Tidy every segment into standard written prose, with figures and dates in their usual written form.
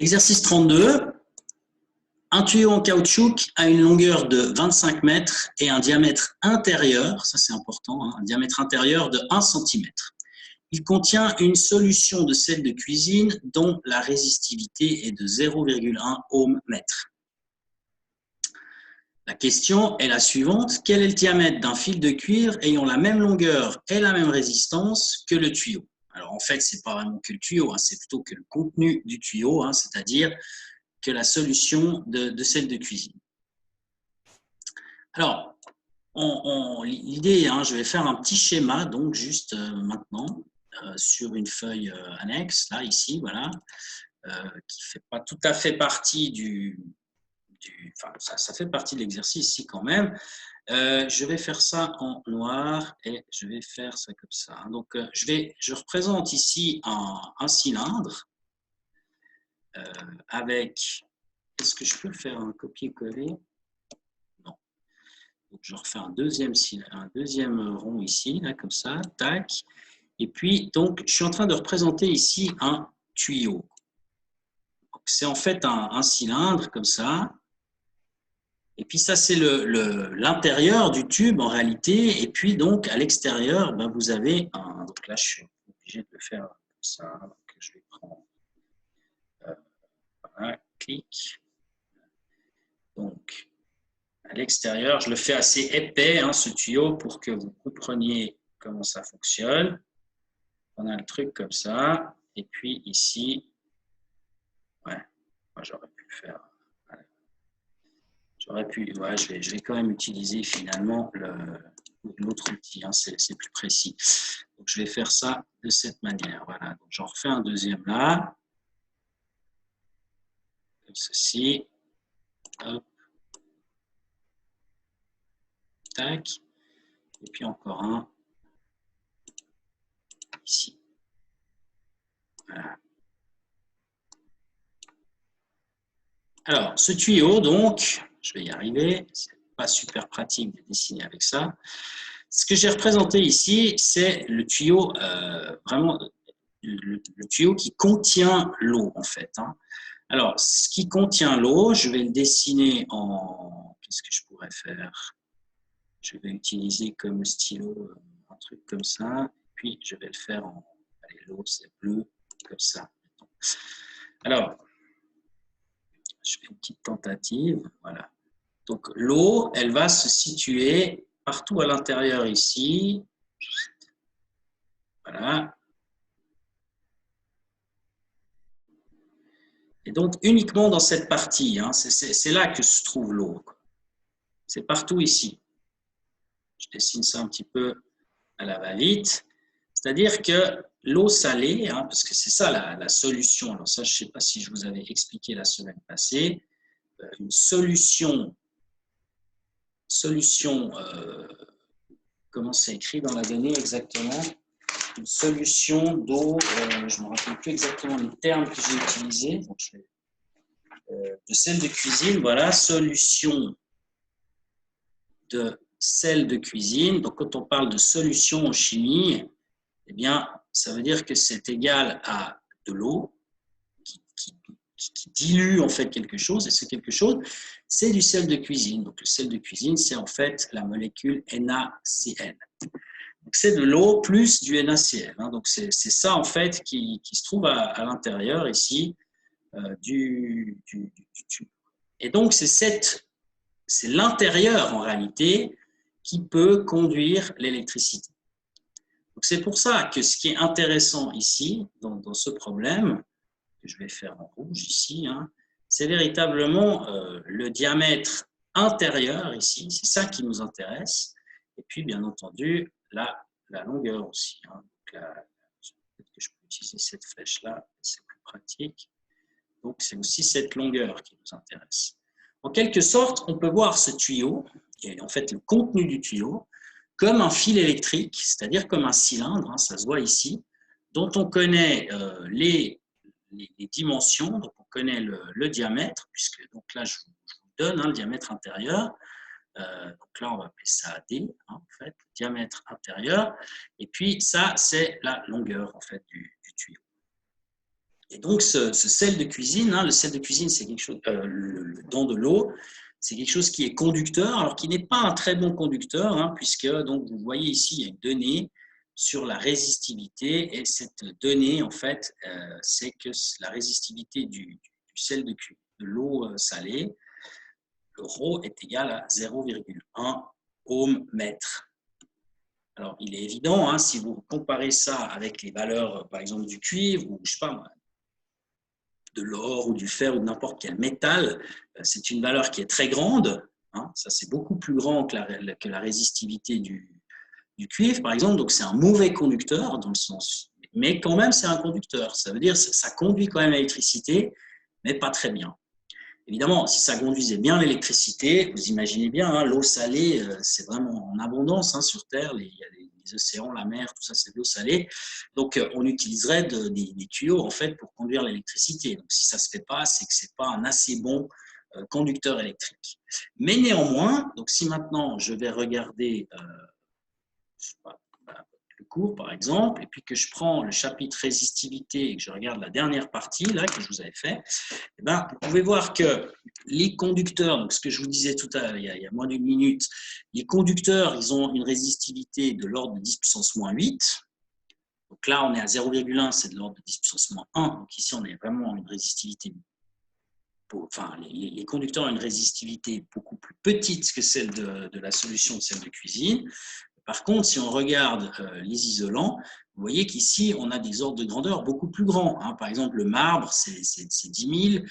Exercice 32. Un tuyau en caoutchouc a une longueur de 25 mètres et un diamètre intérieur, ça c'est important, un diamètre intérieur de 1 cm. Il contient une solution de sel de cuisine dont la résistivité est de 0,1 ohm-mètre. La question est la suivante. Quel est le diamètre d'un fil de cuir ayant la même longueur et la même résistance que le tuyau? Alors en fait, ce n'est pas vraiment que le tuyau, c'est plutôt que le contenu du tuyau, c'est-à-dire que la solution de sel de cuisine. Alors, l'idée, je vais faire un petit schéma, donc juste maintenant, sur une feuille annexe, là, ici, voilà, qui ne fait pas tout à fait partie enfin, ça fait partie de l'exercice ici quand même. Je vais faire ça en noir et je vais faire ça comme ça. Donc, je représente ici un cylindre avec... Est-ce que je peux faire un copier-coller? Non. Donc, je refais un deuxième rond ici, là, comme ça, tac. Et puis, donc, je suis en train de représenter ici un tuyau. C'est en fait un cylindre, comme ça. Et puis, ça, c'est l'intérieur du tube, en réalité. Et puis, donc, à l'extérieur, vous avez un... Donc là, je suis obligé de le faire comme ça. Donc, je vais prendre... voilà, clic. Donc, à l'extérieur, je le fais assez épais, ce tuyau, pour que vous compreniez comment ça fonctionne. On a le truc comme ça. Et puis ici, ouais, moi j'aurais pu le faire. Voilà. J'aurais pu, ouais, je vais quand même utiliser finalement l'autre outil, c'est plus précis. Donc je vais faire ça de cette manière. Voilà, donc j'en refais un deuxième là. Comme ceci. Hop. Tac. Et puis encore un ici. Voilà. Alors, ce tuyau, donc, je vais y arriver, c'est pas super pratique de dessiner avec ça. Ce que j'ai représenté ici, c'est le tuyau, vraiment, le tuyau qui contient l'eau, en fait. Alors, ce qui contient l'eau, je vais le dessiner en... Qu'est-ce que je pourrais faire? Je vais utiliser comme stylo un truc comme ça, puis je vais le faire en... Allez, l'eau, c'est bleu, comme ça. Alors, je fais une petite tentative, voilà. Donc, l'eau, elle va se situer partout à l'intérieur ici. Voilà. Et donc, uniquement dans cette partie, c'est là que se trouve l'eau. C'est partout ici. Je dessine ça un petit peu à la va-vite. C'est-à-dire que l'eau salée, parce que c'est ça la solution. Alors ça, je ne sais pas si je vous avais expliqué la semaine passée. Une solution, comment c'est écrit dans la donnée exactement? Une solution d'eau, je ne me rappelle plus exactement les termes que j'ai utilisés. Donc, de sel de cuisine, voilà, solution de sel de cuisine. Donc, quand on parle de solution en chimie, eh bien, ça veut dire que c'est égal à de l'eau qui dilue en fait quelque chose, et ce quelque chose, c'est du sel de cuisine. Donc, le sel de cuisine, c'est en fait la molécule NaCl. Donc, c'est de l'eau plus du NaCl. Donc, c'est ça en fait qui se trouve à l'intérieur ici du tube. Et donc, c'est l'intérieur en réalité qui peut conduire l'électricité. Donc, c'est pour ça que ce qui est intéressant ici, dans ce problème, que je vais faire en rouge ici, c'est véritablement le diamètre intérieur ici, c'est ça qui nous intéresse, et puis bien entendu la longueur aussi. Donc peut-être que je peux utiliser cette flèche-là, c'est plus pratique. Donc c'est aussi cette longueur qui nous intéresse. En quelque sorte, on peut voir ce tuyau, et en fait le contenu du tuyau, comme un fil électrique, c'est-à-dire comme un cylindre, ça se voit ici, dont on connaît les dimensions, donc on connaît le diamètre, puisque donc là je vous donne le diamètre intérieur, donc là on va appeler ça D, en fait, diamètre intérieur, et puis ça c'est la longueur en fait du tuyau. Et donc, ce sel de cuisine, hein, le sel de cuisine, c'est quelque chose, dans de l'eau, c'est quelque chose qui est conducteur, alors qui n'est pas un très bon conducteur, hein, puisque donc, vous voyez ici, il y a une donnée sur la résistivité, et cette donnée, en fait, c'est que la résistivité du sel de l'eau salée, le ρ est égal à 0,1 ohm mètre. Alors, il est évident, hein, si vous comparez ça avec les valeurs, par exemple, du cuivre, ou je sais pas, de l'or ou du fer ou de n'importe quel métal, c'est une valeur qui est très grande. Hein, ça, c'est beaucoup plus grand que la résistivité du cuivre, par exemple. Donc, c'est un mauvais conducteur dans le sens, mais quand même, c'est un conducteur. Ça veut dire que ça conduit quand même l'électricité, mais pas très bien. Évidemment, si ça conduisait bien l'électricité, vous imaginez bien, hein, l'eau salée, c'est vraiment en abondance hein, sur Terre. Il y a les océans, la mer, tout ça, c'est de l'eau salée. Donc, on utiliserait des tuyaux en fait pour conduire l'électricité. Donc, si ça ne se fait pas, c'est que ce n'est pas un assez bon conducteur électrique. Mais néanmoins, donc si maintenant je vais regarder je sais pas, le cours par exemple, et puis que je prends le chapitre résistivité et que je regarde la dernière partie là que je vous avais fait, eh ben, vous pouvez voir que les conducteurs, donc ce que je vous disais tout à l'heure, il y a moins d'une minute, les conducteurs, ils ont une résistivité de l'ordre de 10 puissance moins 8. Donc là, on est à 0,1, c'est de l'ordre de 10 puissance moins 1. Donc ici, on est vraiment une résistivité. Enfin, les conducteurs ont une résistivité beaucoup plus petite que celle de la solution de sel de cuisine. Par contre, si on regarde les isolants, vous voyez qu'ici, on a des ordres de grandeur beaucoup plus grands. Hein. Par exemple, le marbre, c'est 10 000,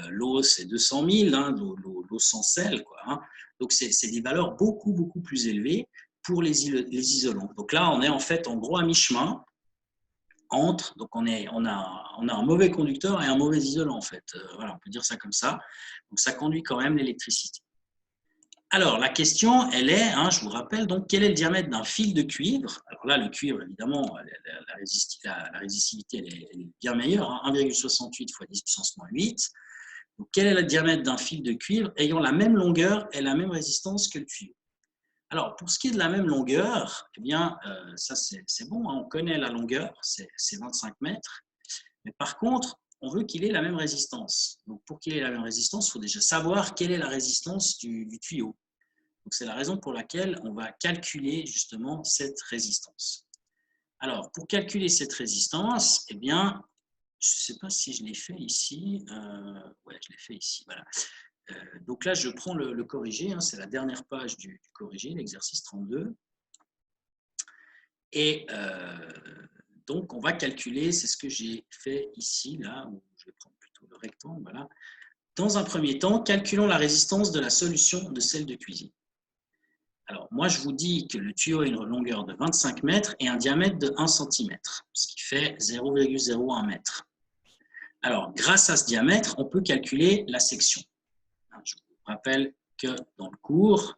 l'eau, c'est 200 000, hein, l'eau sans sel. Quoi, hein. Donc, c'est des valeurs beaucoup, beaucoup plus élevées pour les isolants. Donc là, on est en fait en gros à mi-chemin entre, donc on a un mauvais conducteur et un mauvais isolant en fait. Voilà, on peut dire ça comme ça. Donc ça conduit quand même l'électricité. Alors, la question, elle est, hein, je vous rappelle, donc, quel est le diamètre d'un fil de cuivre? Alors là, le cuivre, évidemment, la résistivité, elle est bien meilleure, hein, 1,68 fois 10 puissance moins 8. Donc, quel est le diamètre d'un fil de cuivre ayant la même longueur et la même résistance que le tuyau? Alors, pour ce qui est de la même longueur, eh bien, ça, c'est bon, hein, on connaît la longueur, c'est 25 mètres. Mais par contre, on veut qu'il ait la même résistance. Donc, pour qu'il ait la même résistance, il faut déjà savoir quelle est la résistance du tuyau. Donc, c'est la raison pour laquelle on va calculer justement cette résistance. Alors, pour calculer cette résistance, eh bien, je ne sais pas si je l'ai fait ici. Ouais, je l'ai fait ici, voilà. Donc là, je prends le corrigé, hein, c'est la dernière page du corrigé, l'exercice 32. Et donc, on va calculer, c'est ce que j'ai fait ici, là, où je vais prendre plutôt le rectangle, voilà. Dans un premier temps, calculons la résistance de la solution de sel de cuisine. Alors, moi, je vous dis que le tuyau a une longueur de 25 mètres et un diamètre de 1 cm, ce qui fait 0,01 mètre. Alors, grâce à ce diamètre, on peut calculer la section. Je vous rappelle que dans le cours,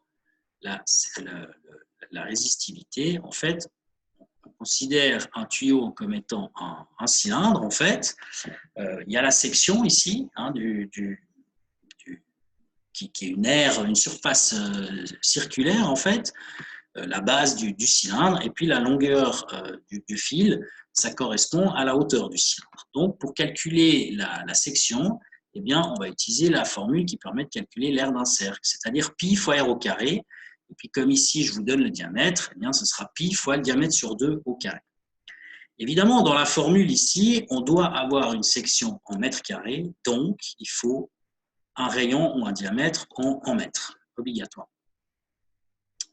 la résistivité, en fait, on considère un tuyau comme étant un cylindre, en fait. Il y a la section ici, hein, qui est une aire, une surface circulaire, en fait, la base du cylindre, et puis la longueur du fil, ça correspond à la hauteur du cylindre. Donc, pour calculer la section, eh bien, on va utiliser la formule qui permet de calculer l'aire d'un cercle, c'est-à-dire pi fois r au carré. Et puis, comme ici, je vous donne le diamètre, eh bien, ce sera pi fois le diamètre sur 2 au carré. Évidemment, dans la formule ici, on doit avoir une section en mètres carrés, donc il faut un rayon ou un diamètre en mètres, obligatoire.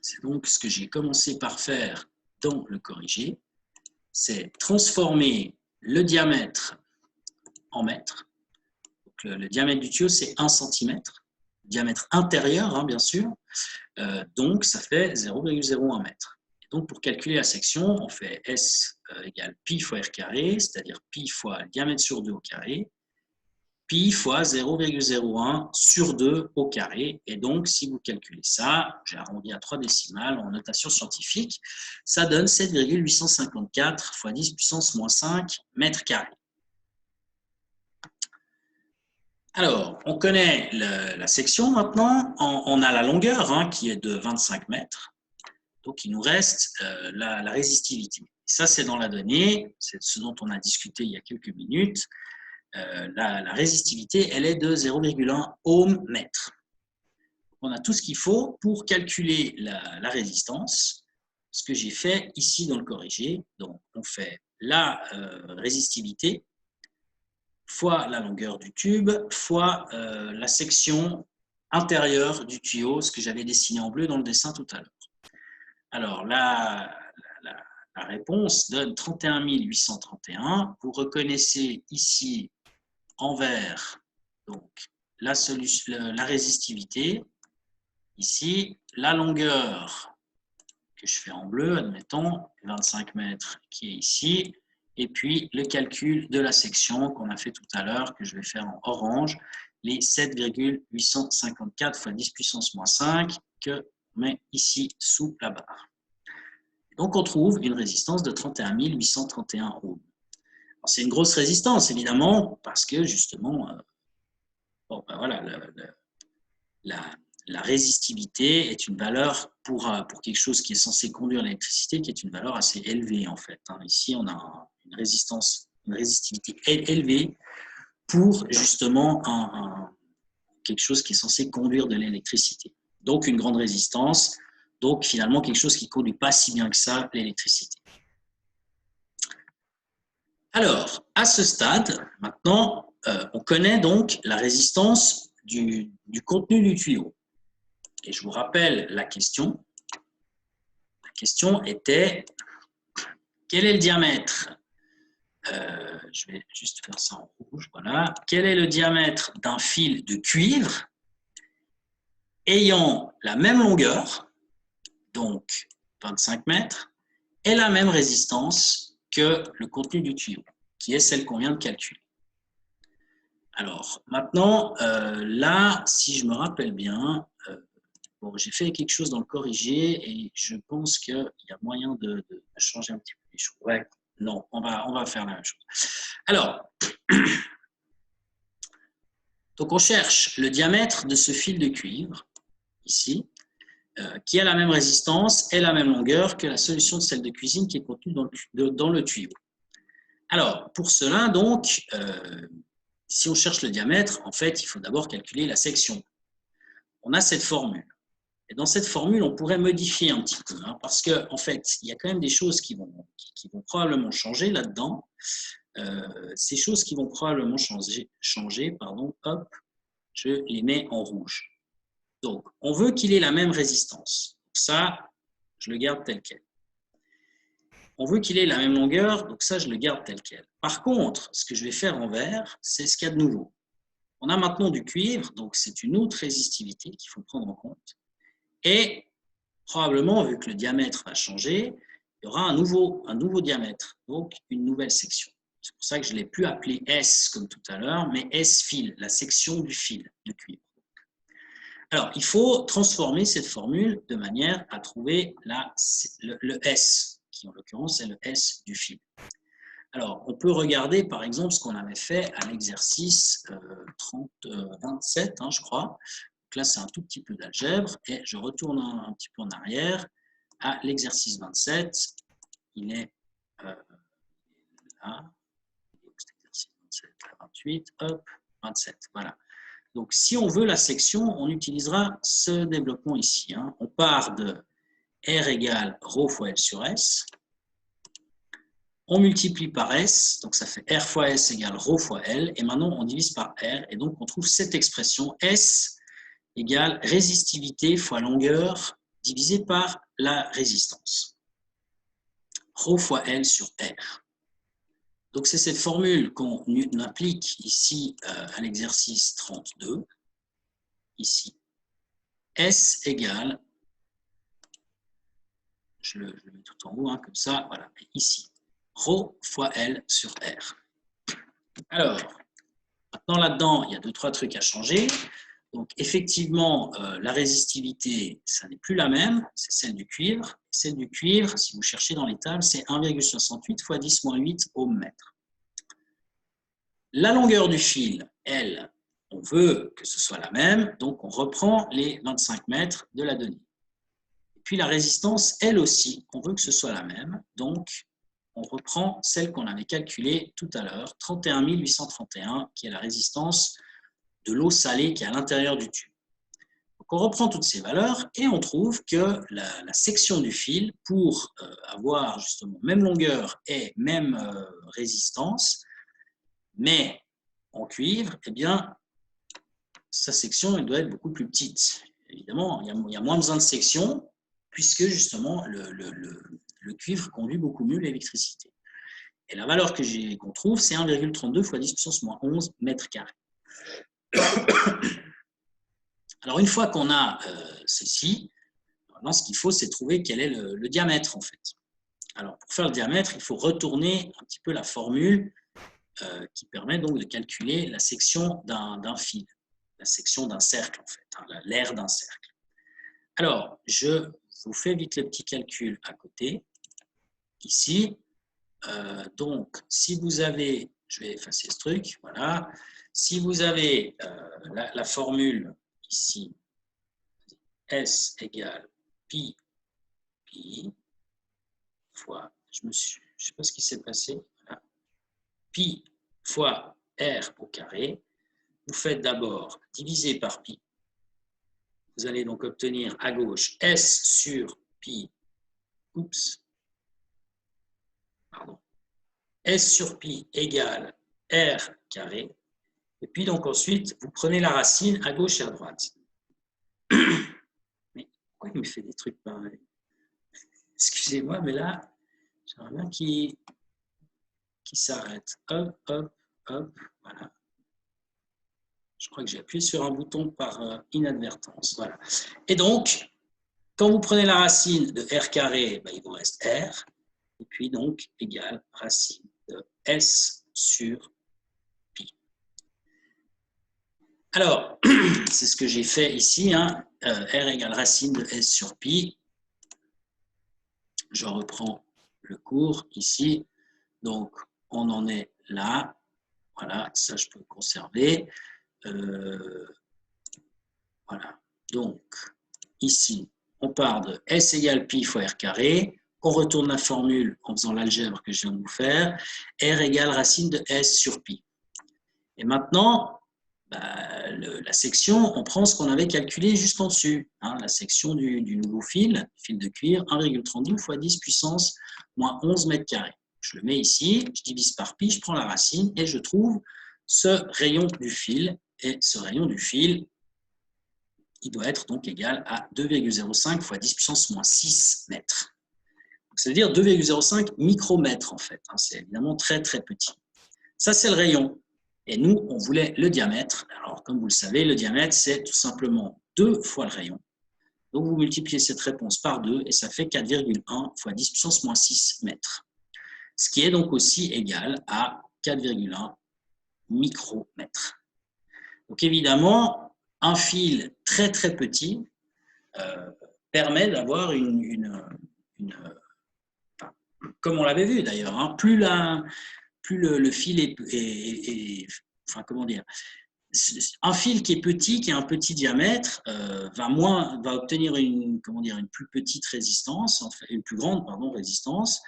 C'est donc ce que j'ai commencé par faire dans le corrigé, c'est transformer le diamètre en mètres. Donc le diamètre du tuyau, c'est 1 cm, diamètre intérieur, hein, bien sûr, donc ça fait 0,01 mètre. Et donc pour calculer la section, on fait S égale pi fois r carré, c'est-à-dire pi fois le diamètre sur 2 au carré, pi fois 0,01 sur 2 au carré. Et donc, si vous calculez ça, j'ai arrondi à 3 décimales en notation scientifique, ça donne 7,854 fois 10 puissance moins 5 mètres carrés. Alors, on connaît la section maintenant. On a la longueur hein, qui est de 25 mètres. Donc, il nous reste la résistivité. Ça, c'est dans la donnée. C'est ce dont on a discuté il y a quelques minutes. la résistivité, elle est de 0,1 ohm mètre. On a tout ce qu'il faut pour calculer la résistance. Ce que j'ai fait ici dans le corrigé, donc on fait la résistivité fois la longueur du tube fois la section intérieure du tuyau, ce que j'avais dessiné en bleu dans le dessin tout à l'heure. Alors, la réponse donne 31 831. Vous reconnaissez ici en vert donc, la résistivité. Ici, la longueur que je fais en bleu, admettons, 25 mètres qui est ici. Et puis, le calcul de la section qu'on a fait tout à l'heure, que je vais faire en orange, les 7,854 fois 10 puissance moins 5 que on met ici sous la barre. Donc, on trouve une résistance de 31 831 ohms. C'est une grosse résistance, évidemment, parce que, justement, bon, ben voilà, la résistivité est une valeur pour quelque chose qui est censé conduire l'électricité, qui est une valeur assez élevée, en fait. Ici, on a une résistivité élevée pour, justement, quelque chose qui est censé conduire de l'électricité. Donc, une grande résistance. Donc, finalement, quelque chose qui ne conduit pas si bien que ça l'électricité. Alors, à ce stade, maintenant, on connaît donc la résistance du contenu du tuyau. Et je vous rappelle la question. La question était, quel est le diamètre je vais juste faire ça en rouge, voilà. Quel est le diamètre d'un fil de cuivre ayant la même longueur, donc 25 mètres, et la même résistance que le contenu du tuyau, qui est celle qu'on vient de calculer. Alors, maintenant, là, si je me rappelle bien, bon, j'ai fait quelque chose dans le corrigé et je pense qu'il y a moyen de changer un petit peu les choses. Ouais, non, on va faire la même chose. Alors, donc on cherche le diamètre de ce fil de cuivre, ici, qui a la même résistance et la même longueur que la solution de sel de cuisine qui est contenue dans le tuyau. Alors, pour cela, donc, si on cherche le diamètre, en fait, il faut d'abord calculer la section. On a cette formule. Et dans cette formule, on pourrait modifier un petit peu, parce qu'en fait, il y a quand même des choses qui vont probablement changer là-dedans. Ces choses qui vont probablement changer, pardon, hop, je les mets en rouge. Donc, on veut qu'il ait la même résistance. Ça, je le garde tel quel. On veut qu'il ait la même longueur, donc ça, je le garde tel quel. Par contre, ce que je vais faire en vert, c'est ce qu'il y a de nouveau. On a maintenant du cuivre, donc c'est une autre résistivité qu'il faut prendre en compte. Et probablement, vu que le diamètre va changer, il y aura un nouveau diamètre, donc une nouvelle section. C'est pour ça que je ne l'ai plus appelé S comme tout à l'heure, mais S-fil, la section du fil de cuivre. Alors, il faut transformer cette formule de manière à trouver le S, qui en l'occurrence est le S du fil. Alors, on peut regarder par exemple ce qu'on avait fait à l'exercice 27, je crois. Donc là, c'est un tout petit peu d'algèbre et je retourne un petit peu en arrière à l'exercice 27. Il est là. Exercice 27, 28, hop, 27, voilà. Donc, si on veut la section, on utilisera ce développement ici. On part de R égale ρ fois L sur S. On multiplie par S, donc ça fait R fois S égale ρ fois L. Et maintenant, on divise par R. Et donc, on trouve cette expression S égale résistivité fois longueur divisé par la résistance. Ρ fois L sur R. Donc, c'est cette formule qu'on applique ici à l'exercice 32. Ici. S égale, je le mets tout en haut, comme ça, voilà, ici. Ρ fois L sur R. Alors, maintenant là-dedans, il y a 2-3 trucs à changer. Donc, effectivement, la résistivité, ça n'est plus la même, c'est celle du cuivre. Celle du cuivre, si vous cherchez dans les tables, c'est 1,68 fois 10-8 ohm mètre. La longueur du fil, elle, on veut que ce soit la même, donc on reprend les 25 mètres de la donnée. Et puis la résistance, elle aussi, on veut que ce soit la même, donc on reprend celle qu'on avait calculée tout à l'heure, 31 831, qui est la résistance de l'eau salée qui est à l'intérieur du tube. Donc on reprend toutes ces valeurs et on trouve que la section du fil, pour avoir justement même longueur et même résistance, mais en cuivre, eh bien, sa section elle doit être beaucoup plus petite. Évidemment, il y a moins besoin de section, puisque justement le cuivre conduit beaucoup mieux l'électricité. Et la valeur qu'on trouve, c'est 1,32 fois 10 puissance moins 11 mètres carrés. Alors, une fois qu'on a ceci, maintenant, ce qu'il faut, c'est trouver quel est le diamètre, en fait. Alors, pour faire le diamètre, il faut retourner un petit peu la formule qui permet donc de calculer la section d'un fil, la section d'un cercle, en fait, hein, l'aire d'un cercle. Alors, je vous fais vite le petit calcul à côté. Ici, donc, si vous avez, je vais effacer ce truc, voilà. Si vous avez la formule ici, S égale pi fois, je ne sais pas ce qui s'est passé, voilà, pi fois r au carré. Vous faites d'abord diviser par pi. Vous allez donc obtenir à gauche S sur pi, S sur pi égale r carré. Et puis donc ensuite, vous prenez la racine à gauche et à droite. Mais pourquoi il me fait des trucs pareils? Excusez-moi, mais là, j'aimerais bien qu'il s'arrête. Hop, hop, hop, voilà. Je crois que j'ai appuyé sur un bouton par inadvertance. Voilà. Et donc, quand vous prenez la racine de r carré, ben, il vous reste r. Et puis donc, égale racine de s sur pi. Alors, c'est ce que j'ai fait ici. Hein. R égale racine de s sur pi. Je reprends le cours ici. Donc, on en est là. Voilà, ça je peux le conserver. Voilà. Donc, ici, on part de S égale pi fois R carré. On retourne la formule en faisant l'algèbre que je viens de vous faire. R égale racine de S sur pi. Et maintenant, la section, on prend ce qu'on avait calculé juste en dessus. Hein, la section du nouveau fil de cuivre, 1,32 fois 10 puissance moins 11 mètres carrés. Je le mets ici, je divise par pi, je prends la racine et je trouve ce rayon du fil. Et ce rayon du fil, il doit être donc égal à 2,05 fois 10 puissance moins 6 mètres. C'est-à-dire 2,05 micromètres en fait. Hein, c'est évidemment très très petit. Ça c'est le rayon. Et nous, on voulait le diamètre. Alors, comme vous le savez, le diamètre, c'est tout simplement 2 fois le rayon. Donc, vous multipliez cette réponse par 2 et ça fait 4,1 fois 10 puissance moins 6 mètres. Ce qui est donc aussi égal à 4,1 micromètres. Donc, évidemment, un fil très très petit permet d'avoir comme on l'avait vu d'ailleurs, hein, plus le fil est enfin comment dire, un fil qui est petit, qui a un petit diamètre, va obtenir une plus petite résistance, enfin, une plus grande résistance.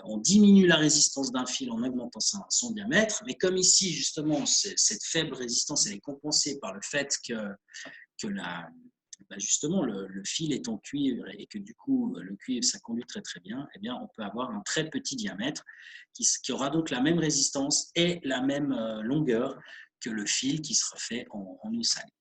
On diminue la résistance d'un fil en augmentant son diamètre, mais comme ici justement cette faible résistance elle est compensée par le fait que justement le fil est en cuivre et que du coup le cuivre ça conduit très très bien, eh bien on peut avoir un très petit diamètre qui aura donc la même résistance et la même longueur que le fil qui sera fait en eau salée.